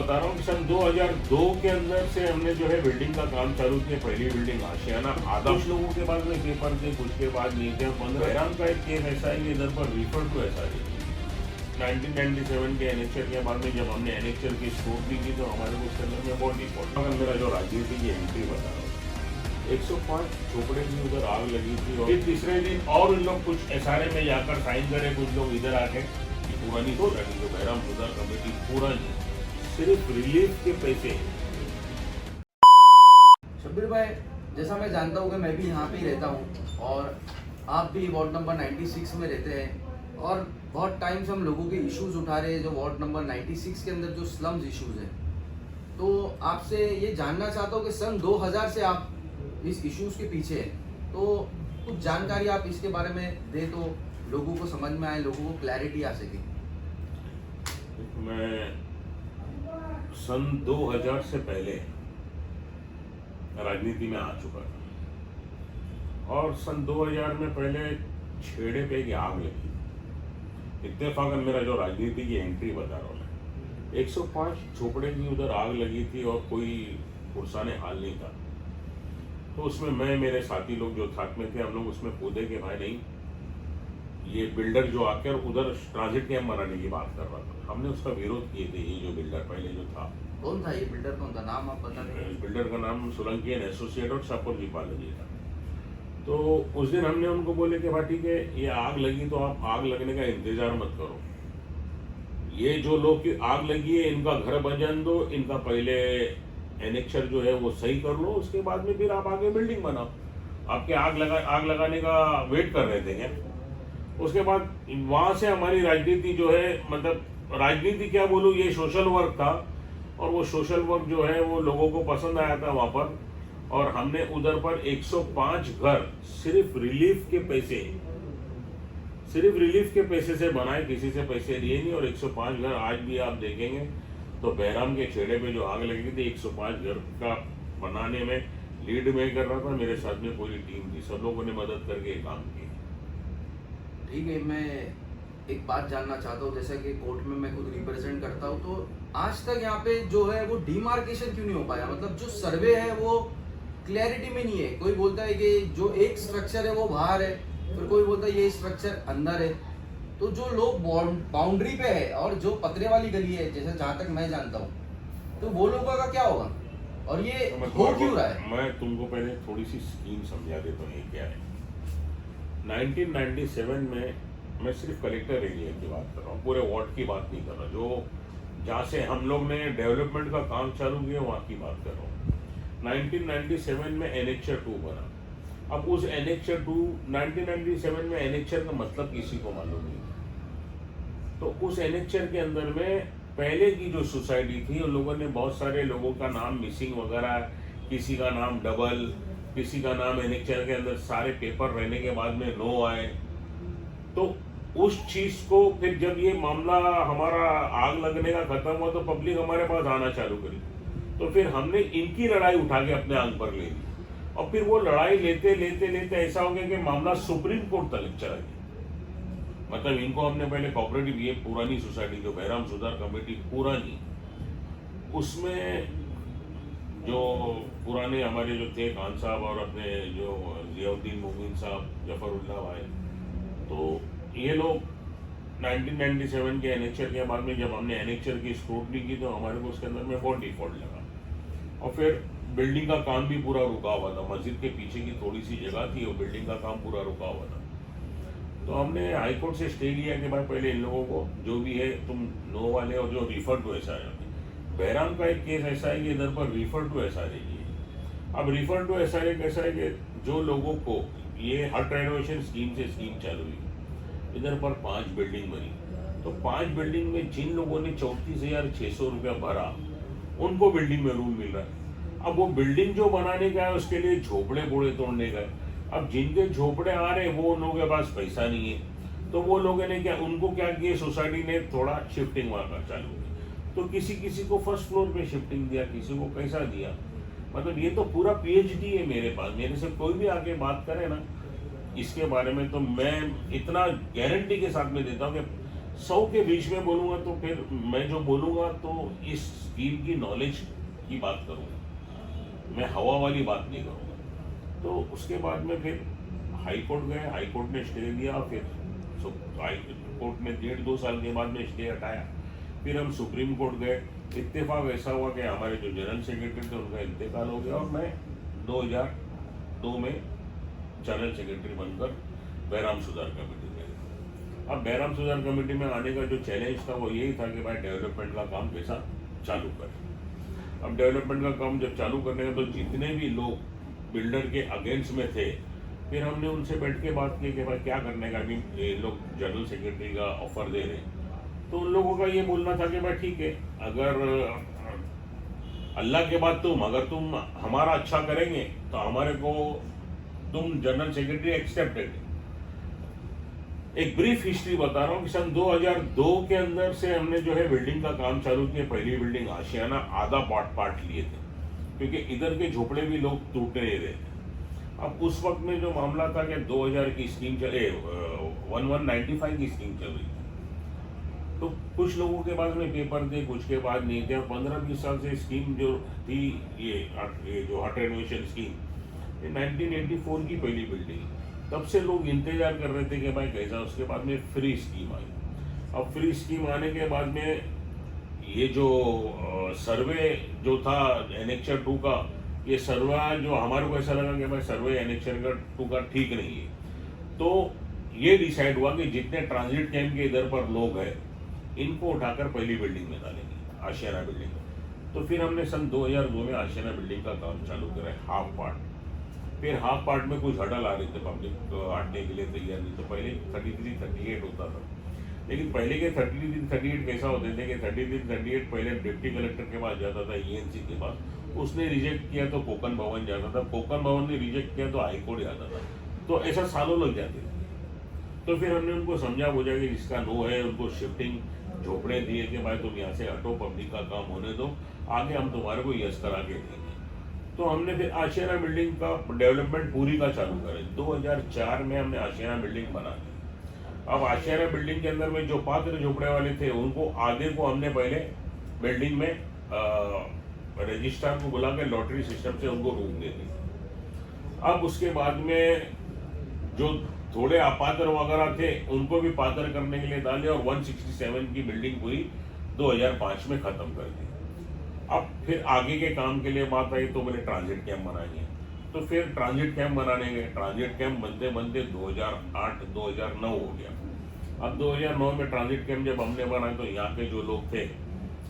बता रहा हूँ कि सन 2002 के अंदर से हमने जो है बिल्डिंग का काम चालू किया। पहली बिल्डिंग आशियाना आधा कुछ लोगों के पास में पेपर थे, कुछ के बाद नहीं थे। बहराम का एक केस ऐसा है कि इधर पर रिफर टू ऐसा है 1997 के एनेक्चर के बाद में जब हमने एनेक्चर की स्क्रूटनी की तो हमारे को उसके अंदर में बहुत डिफॉल्ट। अगर मेरा जो राजनीति की एंट्री बता रहा हूँ 105 झोपड़े की उधर आग लगी थी और फिर तीसरे दिन और उन लोग कुछ एसआरए में जाकर साइन करे, कुछ लोग इधर आके पुरानी तो लगी जो बहराम सुधार कमेटी पुरानी सिर्फ रिलीफ के पैसे। शब्बीर भाई, जैसा मैं जानता हूँ कि मैं भी यहाँ पे ही रहता हूँ और आप भी वार्ड नंबर 96 में रहते हैं और बहुत टाइम से हम लोगों के इश्यूज उठा रहे हैं जो वार्ड नंबर 96 के अंदर जो स्लम्स इश्यूज हैं। तो आपसे ये जानना चाहता हूँ कि सन 2000 से आप इस इश्यूज के पीछे हैं, तो कुछ जानकारी आप इसके बारे में दे तो लोगों को समझ में आए, लोगों को क्लैरिटी आ सके। मैं सन 2000 से पहले राजनीति में आ चुका था और सन 2000 में पहले छेड़े पे की आग लगी। इत्तेफाकन मेरा जो राजनीति की एंट्री बता रहा हूँ 105 झोपड़े की उधर आग लगी थी और कोई पुरसाने हाल नहीं था। तो उसमें मैं मेरे साथी लोग जो साथ में थे हम लोग उसमें कूदे के भाई नहीं, ये बिल्डर जो आकर उधर ट्रांजिट कैंप बनाने की बात कर रहा था, हमने उसका विरोध किए थे। ये जो बिल्डर पहले जो था, कौन था ये बिल्डर, कौन था, नाम आप बता दें। बिल्डर का नाम सोलंकी एंड एसोसिएट और शाहपुर जी पाल जी था। तो उस दिन हमने उनको बोले कि भाई ठीक है, ये आग लगी तो आप आग लगने का इंतजार मत करो, ये जो लोग की आग लगी है इनका घर बन दो, इनका पहले एनेक्चर जो है वो सही कर लो, उसके बाद में फिर आप आगे बिल्डिंग बनाओ। आपके आग लगाने का वेट कर रहे थे क्या? उसके बाद वहां से हमारी राजनीति जो है, मतलब राजनीति क्या बोलूं, ये सोशल वर्क था और वो सोशल वर्क जो है वो लोगों को पसंद आया था वहां पर। और हमने उधर पर 105 घर सिर्फ रिलीफ के पैसे से बनाए, किसी से पैसे लिए नहीं। और 105 घर आज भी आप देखेंगे तो बहराम के छेड़े पे जो आग लगी थी 105 घर का बनाने में लीड में कर रहा था, मेरे साथ में पूरी टीम थी, सब लोगों ने मदद करके काम किया। ठीक है, मैं एक बात जानना चाहता हूँ, जैसा कि कोर्ट में मैं खुद रिप्रेजेंट करता हूँ, तो आज तक यहाँ पे जो है वो डिमार्केशन क्यों नहीं हो पाया? मतलब जो सर्वे है वो क्लैरिटी में नहीं है। कोई बोलता है कि जो एक स्ट्रक्चर है वो बाहर है, फिर कोई बोलता है ये स्ट्रक्चर अंदर है। तो जो लोग बाउंड्री पे है और जो पतरे वाली गली है, जैसे जहाँ तक मैं जानता हूँ, तो वो लोगों का क्या होगा और ये हो क्यों रहा है? मैं तुमको पहले थोड़ी सी स्कीम समझा देता हूँ ये क्या है। 1997 में मैं सिर्फ कलेक्टर एरिया की बात कर रहा हूँ, पूरे वार्ड की बात नहीं कर रहा, जो जहाँ से हम लोग ने डेवलपमेंट का काम चालू किया वहाँ की बात कर रहा हूँ। 1997 में एनेक्चर 2 बना। अब उस एनेक्चर 2 1997 में एनेक्चर का मतलब किसी को मालूम नहीं। तो उस एनेक्चर के अंदर में पहले की जो सोसाइटी थी उन लोगों ने बहुत सारे लोगों का नाम मिसिंग वगैरह, किसी का नाम डबल, किसी का नाम एनेक्चर के अंदर सारे पेपर रहने के बाद में नो आए। तो उस चीज को फिर जब ये मामला हमारा आग लगने का खत्म हुआ तो पब्लिक हमारे पास आना चालू करी, तो फिर हमने इनकी लड़ाई उठा के अपने आंग पर ले ली और फिर वो लड़ाई लेते लेते लेते ऐसा हो गया कि मामला सुप्रीम कोर्ट तक चला गया। मतलब इनको हमने पहले कोऑपरेटिव, ये पुरानी सोसाइटी जो बहराम सुधार कमेटी पुरानी, उसमें जो पुराने हमारे जो थे खान साहब और अपने जो जियाउद्दीन मोमिन साहब, जफरुल्लाह भाई, तो ये लोग 1997 के एनेक्चर के बाद में जब हमने एनेक्चर की स्क्रूटनी की तो हमारे को उसके अंदर में बहुत डिफॉल्ट लगा और फिर बिल्डिंग का काम भी पूरा रुका हुआ था। मस्जिद के पीछे की थोड़ी सी जगह थी और बिल्डिंग का काम पूरा रुका हुआ था। तो हमने हाईकोर्ट से स्टे लिया कि भाई पहले इन लोगों को जो भी है तुम नो वाले और जो refer to S R. Bahram का एक केस ऐसा है कि इधर पर रिफर टू एस आर है। अब रिफर टू एस आर कैसा है कि जो लोगों को ये हट रेनोवेशन स्कीम से स्कीम चालू हुई, इधर पर 5 बिल्डिंग बनी, तो 5 बिल्डिंग में जिन लोगों ने 34,600 रुपया भरा उनको बिल्डिंग में रूम मिल रहा है। अब वो बिल्डिंग जो बनाने का है उसके लिए झोपड़े बोड़े तोड़ने का है। अब जिनके झोपड़े आ रहे हैं वो उन लोगों के पास पैसा नहीं है, तो वो लोगों ने क्या, उनको क्या किया, सोसाइटी ने थोड़ा शिफ्टिंग वहाँ कर चालू की। तो किसी किसी को फर्स्ट फ्लोर पे शिफ्टिंग दिया, किसी को कैसा दिया। मतलब ये तो पूरा PhD है मेरे पास, मेरे से कोई भी आके बात करे ना इसके बारे में तो मैं इतना गारंटी के साथ में देता हूँ कि 100 के बीच में बोलूँगा तो फिर मैं जो बोलूँगा तो इस स्कीम की नॉलेज की बात करूँगा, मैं हवा वाली बात नहीं करूँगा। तो उसके बाद में फिर हाई कोर्ट गए, हाई कोर्ट ने स्टे दिया, फिर हाई कोर्ट ने 1.5-2 साल के बाद में स्टे हटाया। फिर हम सुप्रीम कोर्ट गए। इत्तेफाक ऐसा हुआ कि हमारे जो जनरल सेक्रेटरी थे उनका इंतकाल हो गया और मैं 2002 में जनरल सेक्रेटरी बनकर बहराम सुधार कमेटी में गया। अब बहराम सुधार कमेटी में आने का जो चैलेंज था वो यही था कि भाई डेवलपमेंट का काम कैसा चालू करें। अब डेवलपमेंट का काम जब चालू करने का तो जितने भी लोग बिल्डर के अगेंस्ट में थे, फिर हमने उनसे बैठ के बात की कि भाई क्या करने का, अभी ये लोग जनरल सेक्रेटरी का ऑफर दे रहे हैं। तो उन लोगों का ये बोलना था कि भाई ठीक है, अगर अल्लाह के बाद अगर तुम हमारा अच्छा करेंगे तो हमारे को तुम जनरल सेक्रेटरी एक्सेप्टेड। एक ब्रीफ हिस्ट्री बता रहा हूँ कि सन 2002 के अंदर से हमने जो है बिल्डिंग का काम चालू किया। पहली बिल्डिंग आशियाना आधा पार्ट लिए थे, क्योंकि इधर के झोपड़े भी लोग टूटने नहीं रहे थे। अब उस वक्त में जो मामला था कि 2000 की स्कीम चले 1195 की स्कीम चल रही थी, तो कुछ लोगों के पास में पेपर थे, कुछ के बाद नहीं थे। 15-20 साल से स्कीम जो थी ये जो हट रेनोवेशन स्कीम, ये 1984 की पहली बिल्डिंग, तब से लोग इंतजार कर रहे थे कि भाई कैसा। उसके बाद में फ्री स्कीम आई। अब फ्री स्कीम आने के बाद में ये जो सर्वे जो था एनेक्चर 2 का, ये सर्वे जो हमारे को ऐसा लगा कि भाई सर्वे एनेक्चर 2 का ठीक नहीं है। तो ये डिसाइड हुआ कि जितने ट्रांजिट कैंप के इधर पर लोग हैं इनको उठाकर पहली बिल्डिंग में डालेंगे, आशियाना बिल्डिंग में। तो फिर हमने सन 2002 में आशियाना बिल्डिंग का काम चालू करा है, हाफ पार्ट। फिर हाफ पार्ट में कुछ हडल आ रहे थे, पब्लिक हटने के लिए तैयार नहीं। तो पहले 33-38 होता था, लेकिन पहले के 33-38 कैसा होते थे कि 33-38 पहले डिप्टी कलेक्टर के पास जाता था, ENC के पास, उसने रिजेक्ट किया तो कोकन भवन जाता था, कोकन भवन ने रिजेक्ट किया तो हाईकोर्ट जाता था। तो ऐसा सालों लग जाते थे। तो फिर हमने उनको समझा बुझा कि जिसका नो है उनको शिफ्टिंग झोपड़े दिए कि भाई तुम यहाँ से हटो, पब्लिक का काम होने दो, आगे हम तुम्हारे को यस करा के देंगे। तो हमने फिर आशियाना बिल्डिंग का डेवलपमेंट पूरी का चालू करे। 2004 में हमने आशियाना बिल्डिंग बना दी। अब आशियाना बिल्डिंग के अंदर में जो पात्र झोपड़े वाले थे उनको आधे को हमने पहले बिल्डिंग में रजिस्ट्रार को बुला के लॉटरी सिस्टम से उनको रूम दे दी। अब उसके बाद में जो थोड़े अपात्र वगैरह थे उनको भी पात्र करने के लिए डाले और 167 की बिल्डिंग पूरी 2005 में खत्म कर दी। अब फिर आगे के काम के लिए बात आई तो बोले ट्रांजिट कैंप बनाएंगे। तो फिर ट्रांजिट कैंप बनाने गए। ट्रांजिट कैंप बनते बनते 2008-2009 हो गया। अब 2009 में ट्रांजिट कैंप जब हमने बनाया तो यहाँ के जो लोग थे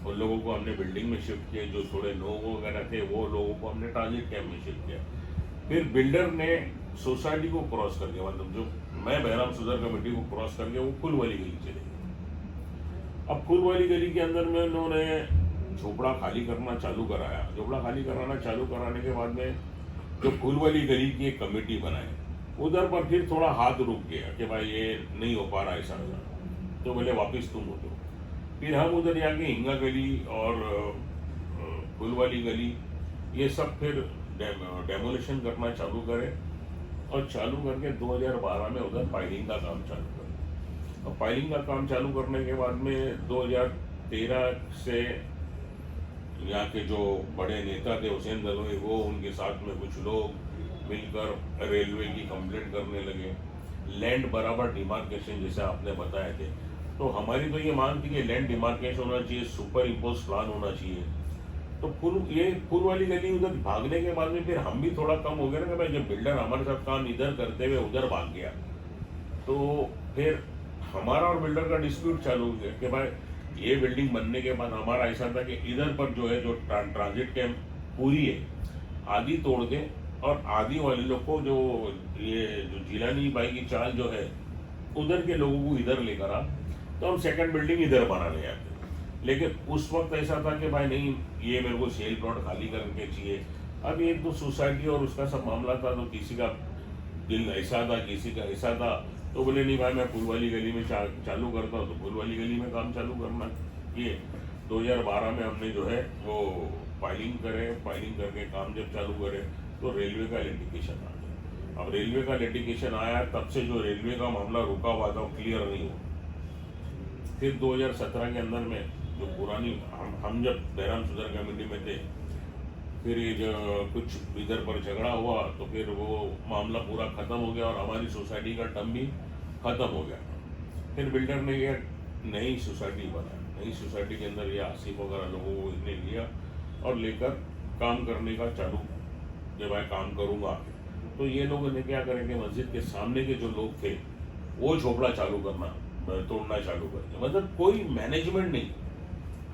उन लोगों को हमने बिल्डिंग में शिफ्ट किया, जो थोड़े लोग वगैरह थे वो लोगों को हमने ट्रांजिट कैंप में शिफ्ट किया। फिर बिल्डर ने सोसाइटी को क्रॉस करके, मतलब जो मैं बहराम सुधार कमेटी को क्रॉस करके वो फुल वाली गली चले गए। अब फुल वाली गली के अंदर में उन्होंने झोपड़ा खाली करना चालू कराया। झोपड़ा खाली कराना चालू कराने के बाद में जो फुल वाली गली की एक कमेटी बनाई, उधर पर फिर थोड़ा हाथ रुक गया कि भाई ये नहीं हो पा रहा ऐसा। तो बोले वापिस तुम हो। फिर हम उधर जाके हिंगा गली और फुल वाली गली ये सब फिर डेमोलिशन करना चालू करे और चालू करके 2012 में उधर पाइलिंग का काम चालू करे। और पाइलिंग का काम चालू करने के बाद में 2013 से यहाँ के जो बड़े नेता थे हुसैन दलवाई, वो उनके साथ में कुछ लोग मिलकर रेलवे की कंप्लेंट करने लगे। लैंड बराबर डिमार्केशन जैसे आपने बताए थे, तो हमारी तो ये मांग थी कि लैंड डिमार्केशन होना चाहिए, सुपर इम्पोज प्लान होना चाहिए। तो फुल वाली गली उधर भागने के बाद में फिर हम भी थोड़ा कम हो गया ना कि भाई जब बिल्डर हमारे साथ काम इधर करते हुए उधर भाग गया तो फिर हमारा और बिल्डर का डिस्प्यूट चालू हो गया कि भाई ये बिल्डिंग बनने के बाद हमारा ऐसा था कि इधर पर जो है जो ट्रांजिट कैंप पूरी है आधी तोड़ दे और आधी वाले लोग को जो ये जो जिलानी बाई की चाल जो है उधर के लोगों को इधर लेकर आ, तो हम सेकंड बिल्डिंग इधर बनाने आते। लेकिन उस वक्त ऐसा था कि भाई नहीं, ये मेरे को सेल प्लॉट खाली करके चाहिए। अब ये तो सोसाइटी और उसका सब मामला था, तो किसी का दिल ऐसा था, किसी का ऐसा था। तो बोले नहीं भाई मैं फुल वाली गली में चालू करता हूँ, तो फुल वाली गली में काम चालू करना। ये 2012 में हमने जो है वो फाइलिंग करे, फाइलिंग करके काम जब चालू करे तो रेलवे का लिटिगेशन आ गया। अब रेलवे का लिटिगेशन आया, तब से जो रेलवे का मामला रुका हुआ था वो क्लियर नहीं हुआ। फिर 2017 के अंदर में जो पुरानी हम जब बहराम सुधर कमेटी में थे, फिर ये जो कुछ इधर पर झगड़ा हुआ तो फिर वो मामला पूरा ख़त्म हो गया और हमारी सोसाइटी का टर्म भी ख़त्म हो गया। फिर बिल्डर ने ये नई सोसाइटी बनाई, नई सोसाइटी के अंदर ये आसिफ वगैरह लोगों को इसने लिया और लेकर काम करने का चालू, जब मैं काम करूँगा तो ये लोगों ने क्या करेंगे, मस्जिद के सामने के जो लोग थे वो झोपड़ा चालू करना, तोड़ना चालू करेंगे। मतलब कोई मैनेजमेंट नहीं।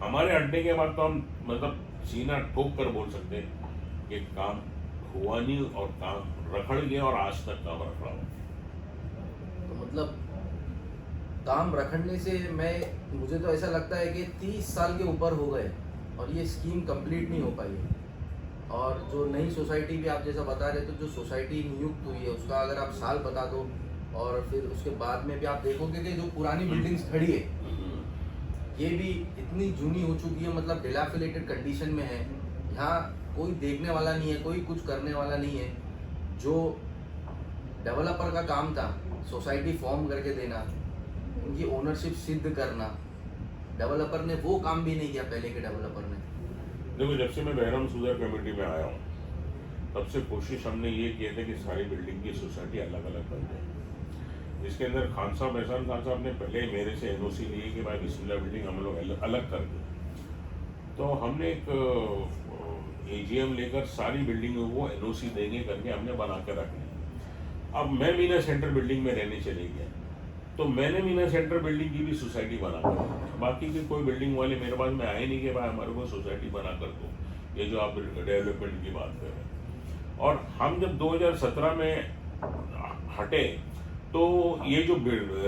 हमारे अड्डे के बाद तो हम मतलब सीना ठोक कर बोल सकते हैं कि काम हुआ नहीं और काम रखड़ गया और आज तक काम रखड़ा हुआ। तो मतलब काम रखने से मुझे तो ऐसा लगता है कि 30 साल के ऊपर हो गए और ये स्कीम कंप्लीट नहीं हो पाई है। और जो नई सोसाइटी भी आप जैसा बता रहे थे, जो सोसाइटी नियुक्त हुई है उसका अगर आप साल बता दो, और फिर उसके बाद में भी आप देखोगे कि जो पुरानी बिल्डिंग्स खड़ी है ये भी इतनी जूनी हो चुकी है, मतलब डिलैपिलेटेड कंडीशन में है। यहाँ कोई देखने वाला नहीं है, कोई कुछ करने वाला नहीं है। जो डेवलपर का काम था सोसाइटी फॉर्म करके देना, उनकी ओनरशिप सिद्ध करना, डेवलपर ने वो काम भी नहीं किया, पहले के डेवलपर ने। देखो, जब से मैं बहराम सुधर कमेटी में आया हूँ तब से कोशिश हमने ये किया था कि सारी बिल्डिंग की सोसाइटी अलग अलग बन जाए, जिसके अंदर खान साहब, एहसान खान साहब ने पहले मेरे से एनओसी लिए कि भाई बिस्मिल्लाह बिल्डिंग हम लोग अलग कर दें। तो हमने एक एजीएम लेकर सारी बिल्डिंगों को एनओसी देंगे करके हमने बना कर रख लिया। अब मैं मीना सेंटर बिल्डिंग में रहने चले गया तो मैंने मीना सेंटर बिल्डिंग की भी सोसाइटी बना कर, बाकी की कोई बिल्डिंग वाले मेरे पास में आए नहीं कि भाई हमारे को सोसाइटी बना कर दो, ये जो आप डेवलपमेंट की बात कर रहे हैं। और हम जब 2017 में हटे तो ये जो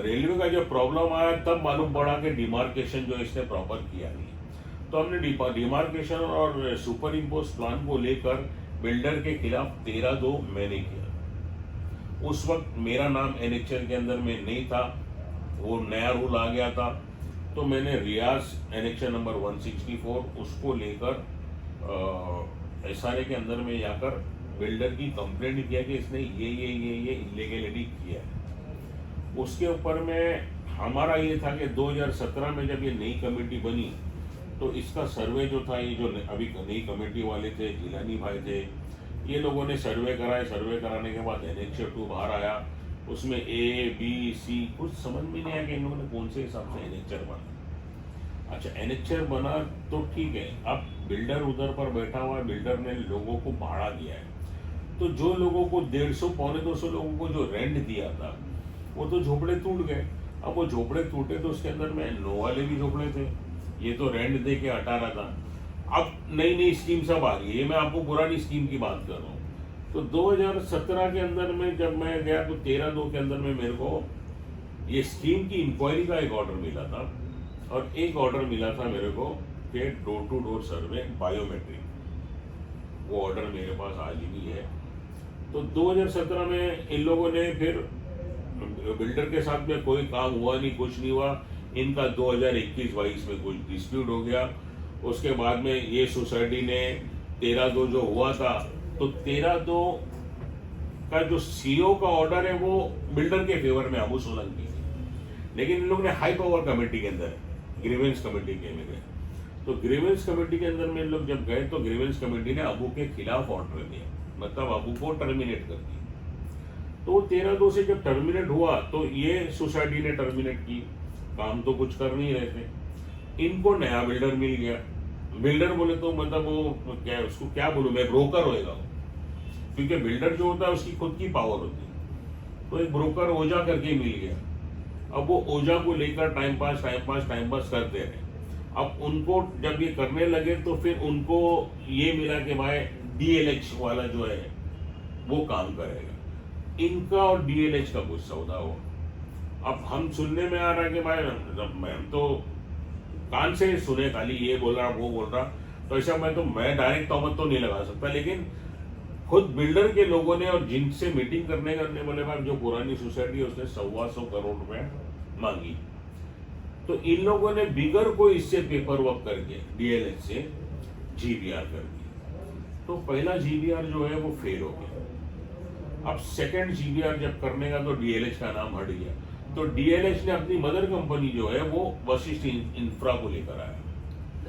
रेलवे का जो प्रॉब्लम आया तब मालूम पड़ा कि डिमार्केशन जो इसने प्रॉपर किया नहीं। तो हमने डिमार्केशन और सुपर इम्पोज प्लान को लेकर बिल्डर के खिलाफ 13-2 मैंने किया। उस वक्त मेरा नाम एनएचएल के अंदर में नहीं था, वो नया रूल आ गया था। तो मैंने रियाज एनएचएल नंबर 164 उसको लेकर एसआरए के अंदर में जाकर बिल्डर की कंप्लेंट किया कि इसने ये इलीगलिटी किया है। उसके ऊपर में हमारा ये था कि 2017 में जब ये नई कमेटी बनी तो इसका सर्वे जो था, ये जो अभी नई कमेटी वाले थे, जिलानी भाई थे, ये लोगों ने सर्वे कराए। सर्वे कराने के बाद एनएचए 2 बाहर आया, उसमें ए बी सी कुछ समझ में नहीं आया कि इन लोगों ने कौन से हिसाब से एनएचआर बना। अच्छा, एनएचआर बना तो ठीक है, अब बिल्डर उधर पर बैठा हुआ है, बिल्डर ने लोगों को भाड़ा दिया है, तो जो लोगों को 150-200 लोगों को जो रेंट दिया था वो तो झोपड़े टूट गए। अब वो झोपड़े टूटे तो उसके अंदर में नो वाले भी झोपड़े थे, ये तो रेंट दे के हटा रहा था। अब नई नई स्कीम सब आ रही है, मैं आपको पुरानी स्कीम की बात कर रहा हूँ। तो 2017 के अंदर में जब मैं गया तो 13-2 के अंदर में मेरे को ये स्कीम की इंक्वायरी का एक ऑर्डर मिला था, और एक ऑर्डर मिला था मेरे को कि door to door survey biometric, वो ऑर्डर मेरे पास आज भी है। तो 2017 में इन लोगों ने फिर बिल्डर के साथ में कोई काम हुआ नहीं, कुछ नहीं हुआ। इनका 2021-22 में कुछ डिस्प्यूट हो गया। उसके बाद में ये सोसाइटी ने 13-2 जो हुआ था, तो 13-2 का जो सीओ का ऑर्डर है वो बिल्डर के फेवर में अबू सोलंकी, लेकिन इन लोग ने हाई पावर कमेटी के अंदर ग्रीवेंस कमेटी के में गए। तो ग्रीवेंस कमेटी के अंदर में लोग जब गए तो ग्रीवेंस कमेटी ने अबू के खिलाफ ऑर्डर दिया, मतलब अबू को टर्मिनेट कर दिया। तो 13-2 से जब टर्मिनेट हुआ तो ये सोसाइटी ने टर्मिनेट की, काम तो कुछ कर नहीं रहे थे। इनको नया बिल्डर मिल गया। बिल्डर बोले तो मतलब वो क्या, उसको क्या बोलूं मैं, ब्रोकर होएगा, क्योंकि बिल्डर जो होता है उसकी खुद की पावर होती है। तो एक ब्रोकर ओझा करके मिल गया। अब वो ओझा को लेकर टाइम पास करते रहे। अब उनको जब ये करने लगे तो फिर उनको ये मिला कि भाई डीएलएच वाला जो है वो काम करेगा। इनका और डीएलएच का कुछ सौदा हो। अब हम सुनने में आ रहा है कि भाई मैं तो कान से सुने, खाली ये बोल रहा वो बोल रहा, तो ऐसा मैं डायरेक्ट तोहमत तो नहीं लगा सकता, लेकिन खुद बिल्डर के लोगों ने और जिनसे मीटिंग करने बोले भाई जो पुरानी सोसाइटी है उसने 125 करोड़ रुपए मांगी। तो इन लोगों ने बिगर कोई इससे पेपर वर्क करके डीएलएच से जीबीआर कर दी। तो पहला जीबीआर जो है वो फेल हो गया। अब सेकंड जीबीआर जब करने का तो डीएलएच का नाम हट गया। तो डीएलएच ने अपनी मदर कंपनी जो है वो वशिष्ठ इंफ्रा को लेकर आया।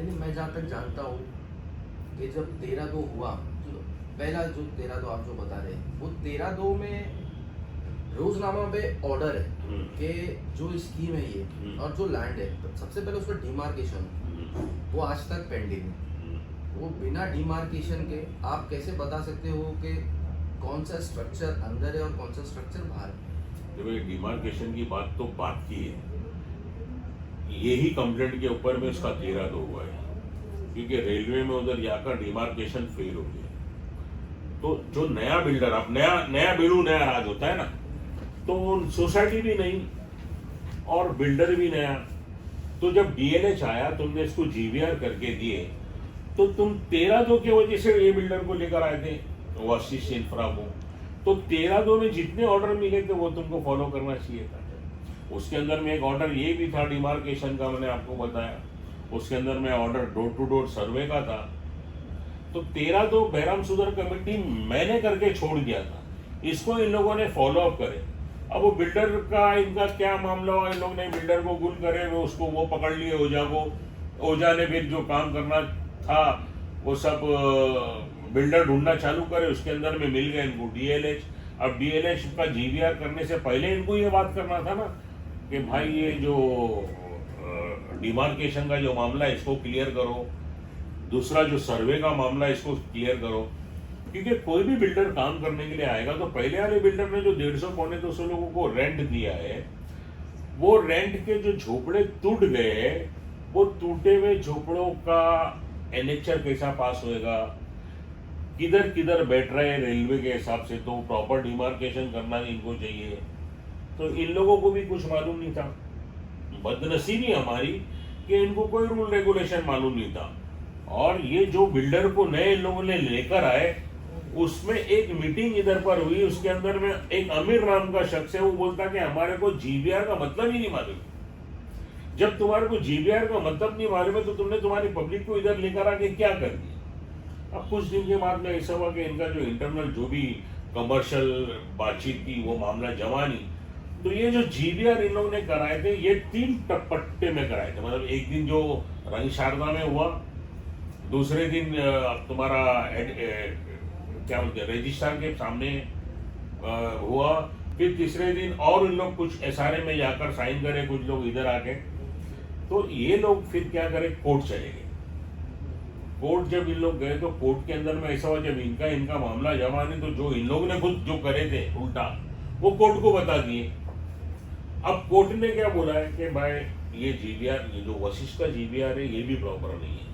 लेकिन मैं जहाँ तक जानता हूँ कि जब 13-2 हुआ, तो पहला जो 13-2 आप जो बता रहे हैं, वो 13-2 में रोजनामा पे ऑर्डर है कि जो स्कीम है ये और जो लैंड है, तो सबसे पहले उसका डिमार्केशन वो आज तक पेंडिंग है। वो बिना डिमार्केशन के आप कैसे बता सकते हो कि कौन सा स्ट्रक्चर अंदर है और कौन सा स्ट्रक्चर बाहर है? देखो, ये डिमार्केशन की बात तो बात की है, यही कंप्लेंट के ऊपर में उसका 13-2 हुआ है, क्योंकि रेलवे में उधर जाकर डिमार्केशन फेल हो गया। तो जो नया बिल्डर, अब नया बिल्डू नया राज होता है ना, तो सोसाइटी भी नहीं और बिल्डर भी नया। तो जब डीएलएच आया, तुमने इसको जीवीआर करके दिए, तो तुम 13-2 की वजह से ये बिल्डर को लेकर आए थे, वशिष्ठ इंफ्रा को। तो 13-2 में जितने ऑर्डर मिले थे वो तुमको फॉलो करना चाहिए था। उसके अंदर में एक ऑर्डर ये भी था डिमार्केशन का, मैंने आपको बताया। उसके अंदर में order door to door survey का था। तो 13-2 बहराम सुधर कमेटी मैंने करके छोड़ दिया था, इसको इन लोगों ने फॉलो अप करे। अब वो बिल्डर का इनका क्या मामला हुआ, इन लोग ने बिल्डर को गुल करे, वो उसको वो पकड़ लिए ओझा को। ओझा ने फिर जो काम करना था वो सब बिल्डर ढूंढना चालू करे, उसके अंदर में मिल गए इनको डीएलएच। अब डीएलएच का जीवीआर करने से पहले इनको ये बात करना था ना कि भाई ये जो डिमार्केशन का जो मामला है इसको क्लियर करो, दूसरा जो सर्वे का मामला है इसको क्लियर करो। क्योंकि कोई भी बिल्डर काम करने के लिए आएगा तो पहले वाले बिल्डर ने जो 150-200 लोगों को रेंट दिया है, वो रेंट के जो झोपड़े टूट गए, वो टूटे हुए झोपड़ों का एनेक्चर कैसा पास होएगा, किधर किधर बैठ रहे हैं रेलवे के हिसाब से, तो प्रॉपर डिमार्केशन करना इनको चाहिए। तो इन लोगों को भी कुछ मालूम नहीं था। बदनसीबी हमारी कि इनको कोई रूल रेगुलेशन मालूम नहीं था। और ये जो बिल्डर को नए लोगों ने लेकर आए, उसमें एक मीटिंग इधर पर हुई, उसके अंदर में एक अमीर नाम का शख्स है, वो बोलता कि हमारे को जीवीआर का मतलब ही नहीं मालूम। जब तुम्हारे को जीवीआर का मतलब नहीं मालूम है तो तुमने तुम्हारी पब्लिक को इधर लेकर आके क्या कर दिया? अब कुछ दिन के बाद में ऐसा हुआ कि इनका जो इंटरनल जो भी कमर्शियल बातचीत की वो मामला जमा नहीं। तो ये जो जीवीआर इन लोगों ने कराए थे, ये 3 पट्टे में कराए थे। मतलब एक दिन जो रंग शारदा में हुआ, दूसरे दिन तुम्हारा क्या बोलते हैं रजिस्ट्रार के सामने हुआ, फिर तीसरे दिन और इन लोग कुछ एसआरए में जाकर साइन करे, कुछ लोग इधर आके। तो ये लोग फिर क्या करे, कोर्ट चले गए। कोर्ट जब इन लोग गए तो कोर्ट के अंदर में ऐसा हुआ, जब इनका मामला जमा नहीं, तो जो इन लोगों ने खुद जो करे थे उल्टा, वो कोर्ट को बता दिए। अब कोर्ट ने क्या बोला है कि भाई ये जीवीआर, ये जो वशिष्ठ का जीवीआर है, ये भी प्रॉपर नहीं है।